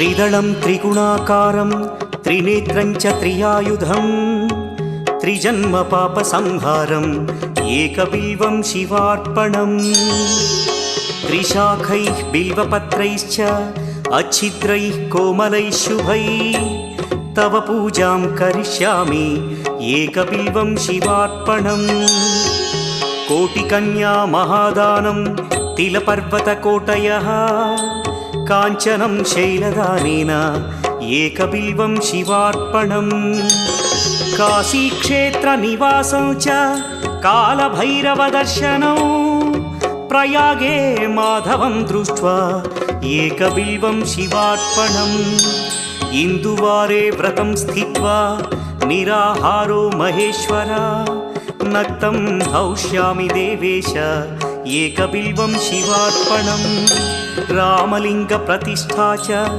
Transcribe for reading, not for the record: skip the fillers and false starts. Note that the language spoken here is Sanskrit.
त्रिदलं त्रिगुणाकारं त्रिनेत्रं च त्रियायुधं त्रिजन्म पापसंहारम् एकबिल्वं शिवार्पणम् त्रिशाखैः बिल्वपत्रैश्च अच्छिद्रैः कोमलैः शुभैः तव पूजां करिष्यामि एकबिल्वं शिवार्पणम् कोटिकन्या महादानं तिलपर्वतकोटयः काञ्चनं शैलदानेन एकबिल्वं शिवार्पणम् काशीक्षेत्रनिवासं च कालभैरवदर्शनौ प्रयागे माधवं दृष्ट्वा एकबिल्वं शिवार्पणम् इन्दुवारे व्रतं स्थित्वा निराहारो महेश्वर नक्तं हौष्यामि देवेश एकबिल्वं शिवार्पणम् रामलिङ्गप्रतिष्ठा च